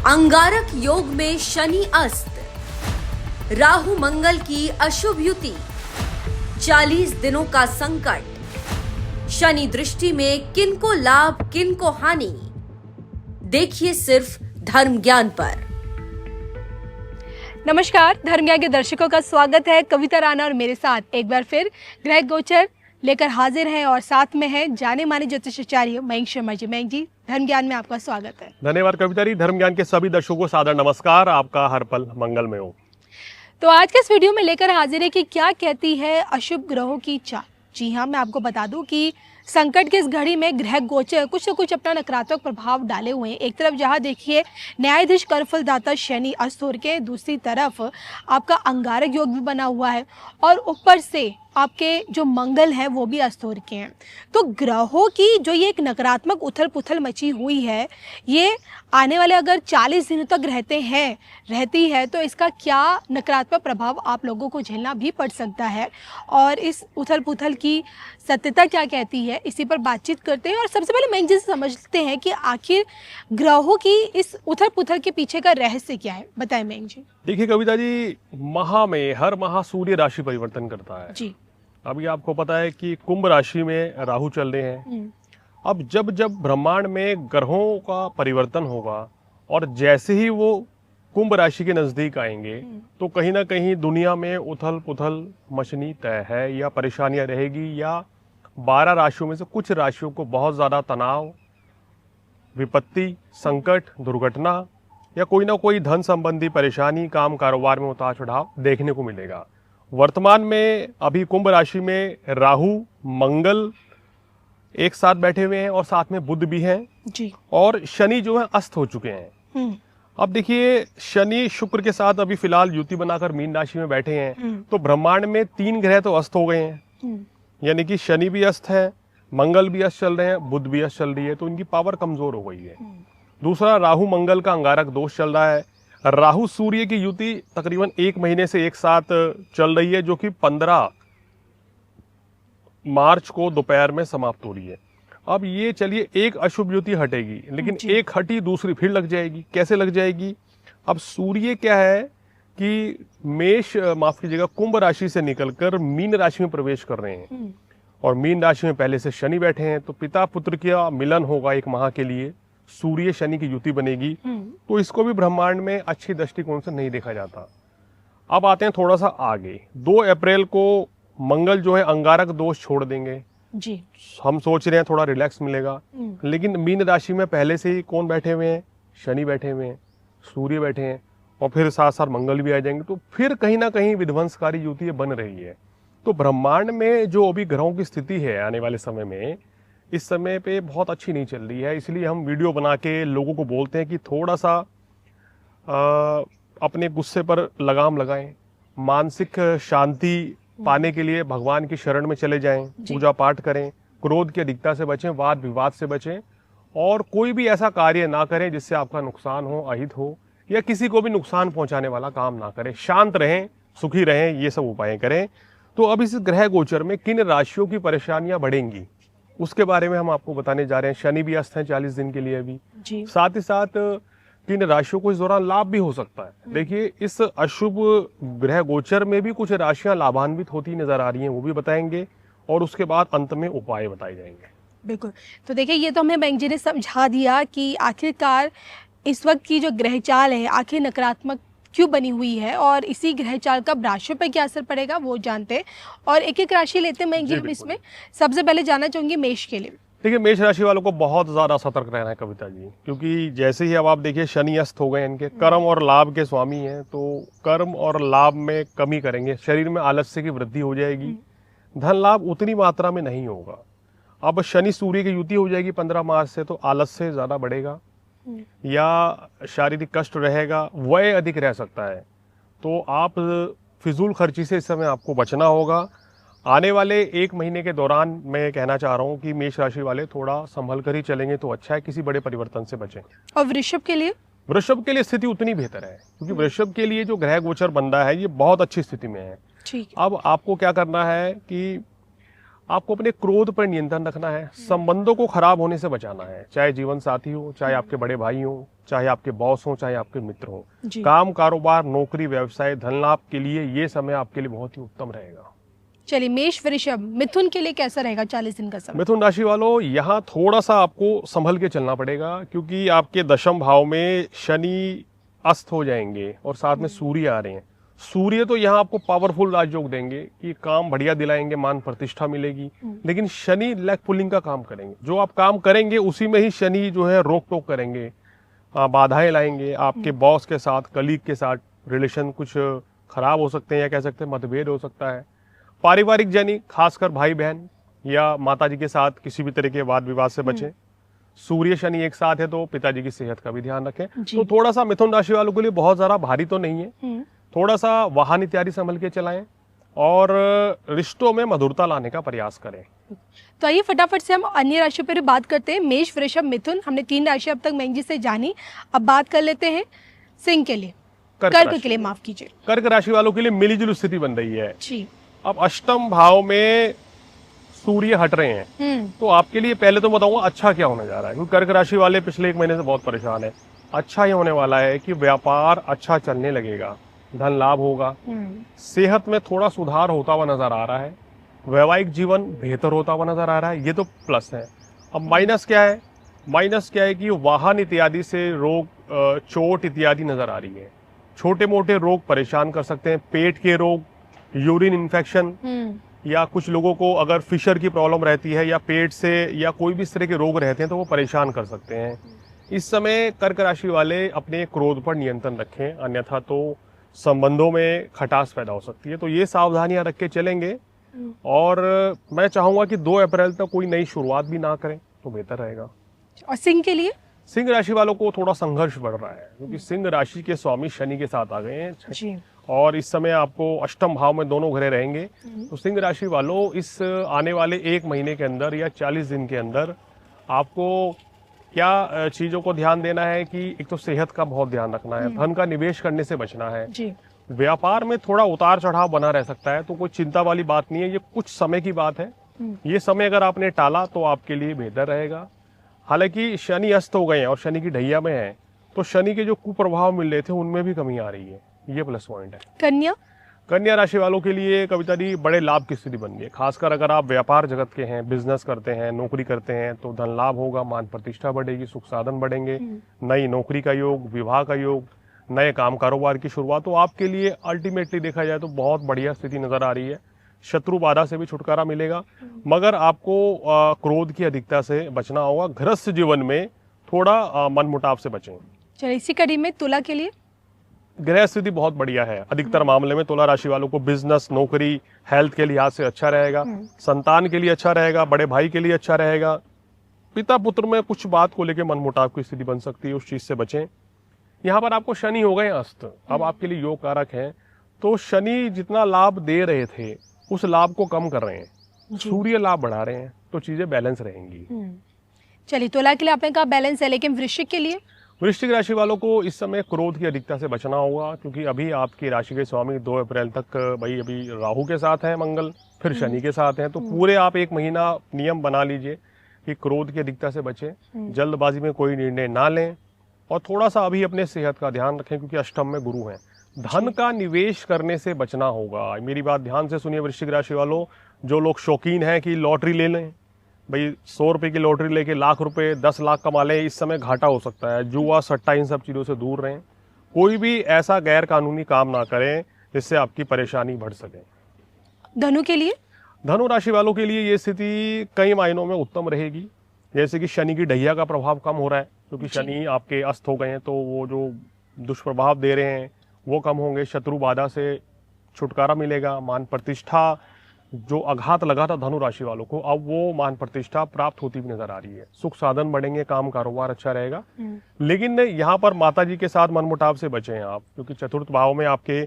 अंगारक योग में शनि अस्त, राहु मंगल की अशुभ युति, 40 दिनों का संकट, शनि दृष्टि में किनको लाभ किनको हानि, देखिए सिर्फ धर्म ज्ञान पर। नमस्कार, धर्म ज्ञान के दर्शकों का स्वागत है। कविता राणा और मेरे साथ एक बार फिर ग्रह गोचर लेकर हाजिर हैं और साथ में है जाने माने ज्योतिषाचार्य मयंक शर्मा जी। मयंक जी, धर्म ज्ञान में आपका स्वागत है। धन्यवाद कविता जी। धर्म ज्ञान के सभी दर्शकों को सादर नमस्कार। आपका हर पल मंगलमय हो। तो आज के इस वीडियो में लेकर हाजिर है कि क्या कहती है अशुभ ग्रहों की चाल। जी हाँ, मैं आपको बता दूं कि संकट की इस घड़ी में ग्रह गोचर कुछ न कुछ अपना नकारात्मक प्रभाव डाले हुए हैं। एक तरफ जहाँ देखिए न्यायाधीश कर्फलदाता शनि अस्त हो के, दूसरी तरफ आपका अंगारक योग भी बना हुआ है और ऊपर से आपके जो मंगल है वो भी अस्त हो के हैं। तो ग्रहों की जो ये एक नकारात्मक उथल पुथल मची हुई है, ये आने वाले अगर 40 दिनों तक रहती है तो इसका क्या नकारात्मक प्रभाव आप लोगों को झेलना भी पड़ सकता है। और इस उथल पुथल की सत्यता क्या कहती है, इसी पर बातचीत करते हैं। और सबसे पहले मैं जिसे समझते हैं कि आखिर ग्रहों की इस उथल पुथल के पीछे का रहस्य क्या है, बताएं मयंक जी। देखिए कविता जी, हर माह सूर्य राशि परिवर्तन करता है जी। अभी आपको पता है कि कुंभ राशि में राहु चल रहे हैं। अब जब जब ब्रह्मांड में ग्रहों का परिवर्तन होगा और जैसे ही वो कुंभ राशि के नजदीक आएंगे तो कहीं ना कहीं दुनिया में उथल पुथल मचनी तय है, या परेशानियां रहेगी, या 12 राशियों में से कुछ राशियों को बहुत ज्यादा तनाव, विपत्ति, संकट, दुर्घटना या कोई ना कोई धन संबंधी परेशानी, काम कारोबार में उतार चढ़ाव देखने को मिलेगा। वर्तमान में अभी कुंभ राशि में राहु मंगल एक साथ बैठे हुए हैं और साथ में बुध भी हैं जी। और शनि जो है अस्त हो चुके हैं। अब देखिए, शनि शुक्र के साथ अभी फिलहाल युति बनाकर मीन राशि में बैठे हैं। तो ब्रह्मांड में 3 ग्रह तो अस्त हो गए हैं, यानी कि शनि भी अस्त है, मंगल भी अस्त चल रहे हैं, बुध भी अस्त चल रही है, तो इनकी पावर कमजोर हो गई है। दूसरा, राहु मंगल का अंगारक दोष चल रहा है। राहु सूर्य की युति तकरीबन 1 महीने से एक साथ चल रही है, जो कि 15 मार्च को दोपहर में समाप्त हो रही है। अब ये चलिए एक अशुभ युति हटेगी, लेकिन एक हटी दूसरी फिर लग जाएगी। कैसे लग जाएगी? अब सूर्य क्या है कि माफ कीजिएगा, कुंभ राशि से निकलकर मीन राशि में प्रवेश कर रहे हैं और मीन राशि में पहले से शनि बैठे हैं, तो पिता पुत्र का मिलन होगा 1 माह के लिए, सूर्य शनि की युति बनेगी। तो इसको भी ब्रह्मांड में अच्छी दृष्टिकोण से नहीं देखा जाता। अब आते हैं थोड़ा सा आगे। 2 अप्रैल को मंगल जो है अंगारक दोष छोड़ देंगे जी। हम सोच रहे हैं थोड़ा रिलैक्स मिलेगा, लेकिन मीन राशि में पहले से ही कौन बैठे हुए हैं? शनि बैठे हुए हैं, सूर्य बैठे हैं और फिर साथ साथ मंगल भी आ जाएंगे। तो फिर कहीं ना कहीं विध्वंसकारी युति बन रही है। तो ब्रह्मांड में जो अभी ग्रहों की स्थिति है आने वाले समय में, इस समय पे बहुत अच्छी नहीं चल रही है। इसलिए हम वीडियो बना के लोगों को बोलते हैं कि थोड़ा सा अपने गुस्से पर लगाम लगाएं, मानसिक शांति पाने के लिए भगवान की शरण में चले जाएं, पूजा पाठ करें, क्रोध की अधिकता से बचें, वाद विवाद से बचें और कोई भी ऐसा कार्य ना करें जिससे आपका नुकसान हो, अहित हो, या किसी को भी नुकसान पहुंचाने वाला काम ना करें। शांत रहें, सुखी रहें, ये सब उपाय करें। तो अब इस ग्रह गोचर में किन राशियों की परेशानियां बढ़ेंगी उसके बारे में हम आपको बताने जा रहे हैं। शनि भी अस्त है 40 दिन के लिए अभी जी। साथ ही साथ किन राशियों को इस दौरान लाभ भी हो सकता है। देखिए, इस अशुभ ग्रह गोचर में भी कुछ राशियां लाभान्वित होती नजर आ रही हैं, वो भी बताएंगे और उसके बाद अंत में उपाय बताए जाएंगे। बिल्कुल। तो देखिए, ये तो हमें मयंक जी ने समझा दिया कि आखिरकार इस वक्त की जो ग्रह चाल है आखिर नकारात्मक क्यों बनी हुई है और इसी ग्रह चाल का राशियों पर क्या असर पड़ेगा वो जानते हैं। और एक एक राशि लेते हैं मयंक जी। हम इसमें सबसे पहले जानना चाहूंगी मेष के लिए। देखिए, मेष राशि वालों को बहुत ज्यादा सतर्क रहना है कविता जी, क्योंकि जैसे ही अब आप देखिए शनि अस्त हो गए, इनके कर्म और लाभ के स्वामी हैं, तो कर्म और लाभ में कमी करेंगे, शरीर में आलस्य की वृद्धि हो जाएगी, धन लाभ उतनी मात्रा में नहीं होगा। अब शनि सूर्य की युति हो जाएगी 15 मार्च से, तो आलस्य ज्यादा बढ़ेगा या शारीरिक कष्ट रहेगा, व्यय अधिक रह सकता है। तो आप फिजूल खर्ची से इस समय आपको बचना होगा। आने वाले 1 महीने के दौरान मैं कहना चाह रहा हूँ कि मेष राशि वाले थोड़ा संभल कर ही चलेंगे तो अच्छा है, किसी बड़े परिवर्तन से बचें। और वृषभ के लिए? वृषभ के लिए स्थिति उतनी बेहतर है, क्योंकि वृषभ के लिए जो ग्रह गोचर बन रहा है ये बहुत अच्छी स्थिति में है। ठीक है। अब आपको क्या करना है कि आपको अपने क्रोध पर नियंत्रण रखना है, संबंधों को खराब होने से बचाना है, चाहे जीवन साथी हो, चाहे आपके बड़े भाई हो, चाहे आपके बॉस हो चाहे आपके मित्र हो। जी। काम, कारोबार, नौकरी, व्यवसाय, धन लाभ के लिए ये समय आपके लिए बहुत ही उत्तम रहेगा। चलिए, मेष, वृषभ, मिथुन के लिए कैसा रहेगा 40 दिन का समय? मिथुन राशि वालों, यहाँ थोड़ा सा आपको संभल के चलना पड़ेगा, क्योंकि आपके दशम भाव में शनि अस्त हो जाएंगे और साथ में सूर्य आ रहे हैं। सूर्य तो यहाँ आपको पावरफुल राजयोग देंगे कि काम बढ़िया दिलाएंगे, मान प्रतिष्ठा मिलेगी, लेकिन शनि लेग पुलिंग का काम करेंगे। जो आप काम करेंगे उसी में ही शनि जो है रोक टोक करेंगे, बाधाएं लाएंगे। आपके बॉस के साथ, कलीग के साथ रिलेशन कुछ खराब हो सकते हैं, या कह सकते हैं मतभेद हो सकता है। पारिवारिक जनी, खासकर भाई बहन या माताजी के साथ किसी भी तरह के वाद विवाद से बचें। सूर्य शनि एक साथ है तो पिताजी की सेहत का भी ध्यान रखें। तो थोड़ा सा मिथुन राशि वालों के लिए बहुत ज्यादा भारी तो नहीं है, थोड़ा सा वाहन इत्यादि संभल के चलाएं और रिश्तों में मधुरता लाने का प्रयास करें। तो आइए फटाफट से हम अन्य राशियों पर बात करते हैं। मेष, वृषभ, मिथुन, हमने 3 राशि अब तक मयंक जी से जानी। अब बात कर लेते हैं सिंह के लिए, कर्क के लिए, माफ कीजिए। कर्क राशि वालों के लिए मिलीजुली स्थिति बन रही है जी। अब अष्टम भाव में सूर्य हट रहे हैं, तो आपके लिए पहले तो बताऊंगा अच्छा क्या होने जा रहा है, क्योंकि कर्क राशि वाले पिछले 1 महीने से बहुत परेशान है। अच्छा ये होने वाला है कि व्यापार अच्छा चलने लगेगा, धन लाभ होगा, सेहत में थोड़ा सुधार होता हुआ नजर आ रहा है, वैवाहिक जीवन बेहतर होता हुआ नजर आ रहा है। ये तो प्लस है। अब माइनस क्या है? माइनस क्या है कि वाहन इत्यादि से रोग, चोट इत्यादि नजर आ रही है। छोटे मोटे रोग परेशान कर सकते हैं, पेट के रोग, यूरिन इन्फेक्शन, या कुछ लोगों को अगर फिशर की प्रॉब्लम रहती है या पेट से या कोई भी इस तरह के रोग रहते हैं तो वो परेशान कर सकते हैं। इस समय कर्क राशि वाले अपने क्रोध पर नियंत्रण रखें, अन्यथा तो संबंधों में खटास पैदा हो सकती है। तो ये सावधानियां रख के चलेंगे और मैं चाहूंगा कि 2 अप्रैल तक कोई नई शुरुआत भी ना करें तो बेहतर रहेगा। और सिंह के लिए? सिंह राशि वालों को थोड़ा संघर्ष बढ़ रहा है, क्योंकि सिंह राशि के स्वामी शनि के साथ आ गए हैं जी। और इस समय आपको अष्टम भाव में दोनों ग्रह रहेंगे। तो सिंह राशि वालों, इस आने वाले 1 महीने के अंदर या 40 दिन के अंदर आपको क्या चीजों को ध्यान देना है कि एक तो सेहत का बहुत ध्यान रखना है, धन का निवेश करने से बचना है जी। व्यापार में थोड़ा उतार चढ़ाव बना रह सकता है, तो कोई चिंता वाली बात नहीं है, ये कुछ समय की बात है। ये समय अगर आपने टाला तो आपके लिए बेहतर रहेगा। हालांकि शनि अस्त हो गए हैं और शनि की ढैया में है, तो शनि के जो कुप्रभाव मिल रहे थे उनमें भी कमी आ रही है, ये प्लस पॉइंट है। कन्या? कन्या राशि वालों के लिए कविता दी बड़े लाभ की स्थिति बन गई है। खासकर अगर आप व्यापार जगत के हैं, बिजनेस करते हैं, नौकरी करते हैं तो धन लाभ होगा, मान प्रतिष्ठा बढ़ेगी, सुख साधन बढ़ेंगे, नई नौकरी का योग, विवाह का योग, नए काम कारोबार की शुरुआत। तो आपके लिए अल्टीमेटली देखा जाए तो बहुत बढ़िया स्थिति नजर आ रही है। शत्रु बाधा से भी छुटकारा मिलेगा, मगर आपको क्रोध की अधिकता से बचना होगा। गृहस्थ जीवन में थोड़ा मनमुटाव से बचें। चलिए, इसी कड़ी में तुला के लिए? ग्रह स्थिति बहुत बढ़िया है। अधिकतर मामले में तुला राशि वालों को बिजनेस, नौकरी, हेल्थ के लिहाज से अच्छा रहेगा, संतान के लिए अच्छा रहेगा, बड़े भाई के लिए अच्छा रहेगा। पिता पुत्र में कुछ बात को लेकर मनमुटाव की स्थिति बन सकती है, उस चीज से बचें। यहाँ पर आपको शनि हो गए अस्त, अब आपके लिए योग कारक है, तो शनि जितना लाभ दे रहे थे उस लाभ को कम कर रहे हैं, सूर्य लाभ बढ़ा रहे हैं, तो चीजें बैलेंस रहेंगी। चलिए, तुला के लिए आपने कहा बैलेंस है, लेकिन वृश्चिक के लिए? वृश्चिक राशि वालों को इस समय क्रोध की अधिकता से बचना होगा, क्योंकि अभी आपकी राशि के स्वामी 2 अप्रैल तक भाई अभी राहु के साथ है मंगल, फिर शनि के साथ हैं, तो पूरे आप 1 महीना नियम बना लीजिए कि क्रोध की अधिकता से बचें, जल्दबाजी में कोई निर्णय ना लें और थोड़ा सा अभी अपने सेहत का ध्यान रखें, क्योंकि अष्टम में गुरु हैं। धन का निवेश करने से बचना होगा। मेरी बात ध्यान से सुनिए वृश्चिक राशि वालों, जो लोग शौकीन हैं कि लॉटरी ले लें, भाई 100 रुपए की लॉटरी लेके लाख रुपए 10 लाख कमा लें, इस समय घाटा हो सकता है। जुआ, सट्टा, इन सब चीज़ों से दूर रहें। कोई भी ऐसा गैर कानूनी काम ना करें जिससे आपकी परेशानी बढ़ सके। धनु के लिए? धनु राशि वालों के लिए ये स्थिति कई मायनों में उत्तम रहेगी। जैसे कि शनि की ढैया का प्रभाव कम हो रहा है, क्योंकि शनि आपके अस्त हो गए हैं, तो वो जो दुष्प्रभाव दे रहे हैं वो कम होंगे, शत्रु बाधा से छुटकारा मिलेगा, मान प्रतिष्ठा जो आघात लगा था धनु राशि वालों को, अब वो मान प्रतिष्ठा प्राप्त होती भी नजर आ रही है। सुख साधन बढ़ेंगे, काम कारोबार अच्छा रहेगा। लेकिन यहाँ पर माता जी के साथ मनमुटाव से बचें आप, क्योंकि चतुर्थ भाव में आपके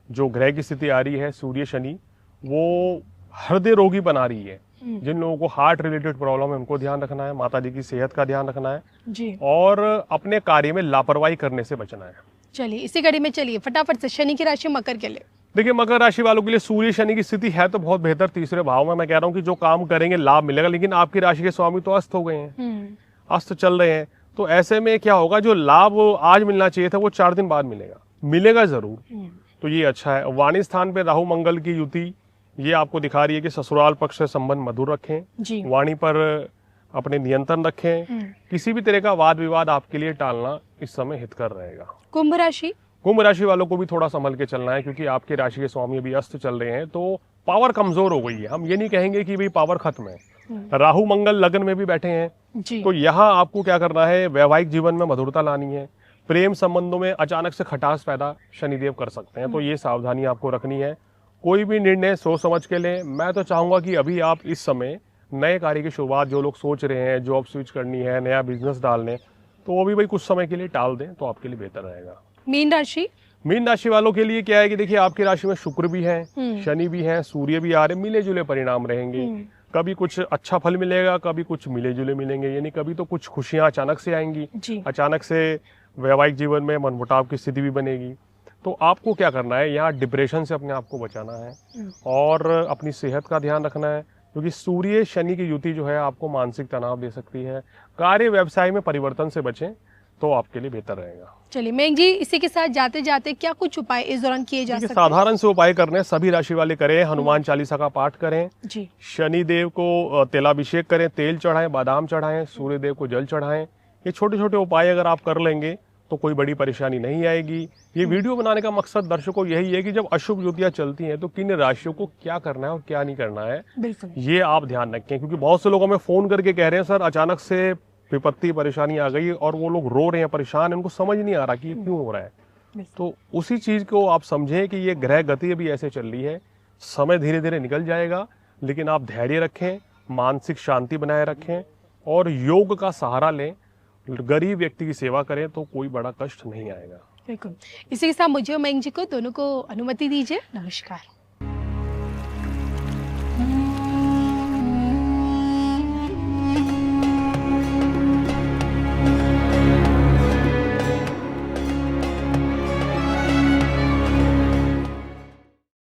जो ग्रह की स्थिति आ रही है सूर्य शनि, वो हृदय रोगी बना रही है। जिन लोगों को हार्ट रिलेटेड प्रॉब्लम है उनको ध्यान रखना है, माता जी की सेहत का ध्यान रखना है जी, और अपने कार्य में लापरवाही करने से बचना है। चलिए, इसी कड़ी में चलिए फटाफट से शनि की राशि मकर के लिए। देखिए, मकर राशि वालों के लिए सूर्य शनि की स्थिति है तो बहुत बेहतर। तीसरे भाव में मैं कह रहा हूँ कि जो काम करेंगे लाभ मिलेगा, लेकिन आपकी राशि के स्वामी तो अस्त हो गए हैं, अस्त चल रहे हैं, तो ऐसे में क्या होगा, जो लाभ आज मिलना चाहिए था वो 4 दिन बाद मिलेगा जरूर। तो ये अच्छा है। वाणी स्थान पे राहु मंगल की युति ये आपको दिखा रही है कि ससुराल पक्ष से संबंध मधुर रखें, जी। वाणी पर अपने नियंत्रण रखें, किसी भी तरह का वाद विवाद आपके लिए टालना इस समय हितकर रहेगा। कुंभ राशि, कुंभ राशि वालों को भी थोड़ा संभल के चलना है, क्योंकि आपके राशि के स्वामी अभी अस्त चल रहे हैं, तो पावर कमजोर हो गई है। हम ये नहीं कहेंगे कि भाई पावर खत्म है। राहु मंगल लगन में भी बैठे हैं, जी। तो यहाँ आपको क्या करना है, वैवाहिक जीवन में मधुरता लानी है। प्रेम संबंधों में अचानक से खटास पैदा शनिदेव कर सकते हैं, तो ये सावधानी आपको रखनी है। कोई भी निर्णय सोच समझ के लें। मैं तो चाहूंगा कि अभी आप इस समय नए कार्य की शुरुआत, जो लोग सोच रहे हैं जॉब स्विच करनी है, नया बिजनेस डालने, तो वो भी भाई कुछ समय के लिए टाल दें, तो आपके लिए बेहतर रहेगा। मीन राशि, मीन राशि वालों के लिए क्या है कि देखिए, आपकी राशि में शुक्र भी है, शनि भी है, सूर्य भी आ रहे, मिले जुले परिणाम रहेंगे। कभी कुछ अच्छा फल मिलेगा, कभी कुछ मिले जुले मिलेंगे, यानी कभी तो कुछ खुशियां अचानक से आएंगी, अचानक से वैवाहिक जीवन में मनमुटाव की स्थिति भी बनेगी। तो आपको क्या करना है, यहाँ डिप्रेशन से अपने आप को बचाना है और अपनी सेहत का ध्यान रखना है, क्योंकि सूर्य शनि की युति जो है आपको मानसिक तनाव दे सकती है। कार्य व्यवसाय में परिवर्तन से बचें, तो आपके लिए बेहतर रहेगा। चलिए मेघ जी, इसी के साथ जाते जाते क्या कुछ उपाय इस दौरान किए जा सकते हैं? साधारण से उपाय करने सभी राशि वाले करें। हनुमान चालीसा का पाठ करें जी। शनि देव को तेलाभिषेक करें, तेल चढ़ाएं, बादाम चढ़ाएं, सूर्य देव को जल चढ़ाएं। ये छोटे छोटे उपाय अगर आप कर लेंगे तो कोई बड़ी परेशानी नहीं आएगी। ये वीडियो बनाने का मकसद दर्शकों यही है कि जब अशुभ युतियां चलती हैं तो किन राशियों को क्या करना है और क्या नहीं करना है, बिल्कुल ये आप ध्यान रखें। क्योंकि बहुत से लोग हमें फोन करके कह रहे हैं, सर अचानक से विपत्ति परेशानी आ गई, और वो लोग रो रहे हैं, परेशान है, उनको समझ नहीं आ रहा कि ये क्यों हो रहा है। तो उसी चीज को आप समझें कि ये ग्रह गति अभी ऐसे चल रही है, समय धीरे धीरे निकल जाएगा, लेकिन आप धैर्य रखें, मानसिक शांति बनाए रखें और योग का सहारा लें, गरीब व्यक्ति की सेवा करें, तो कोई बड़ा कष्ट नहीं आएगा। बिल्कुल। इसी के साथ मुझे और मेघ जी को दोनों को अनुमति दीजिए। नमस्कार।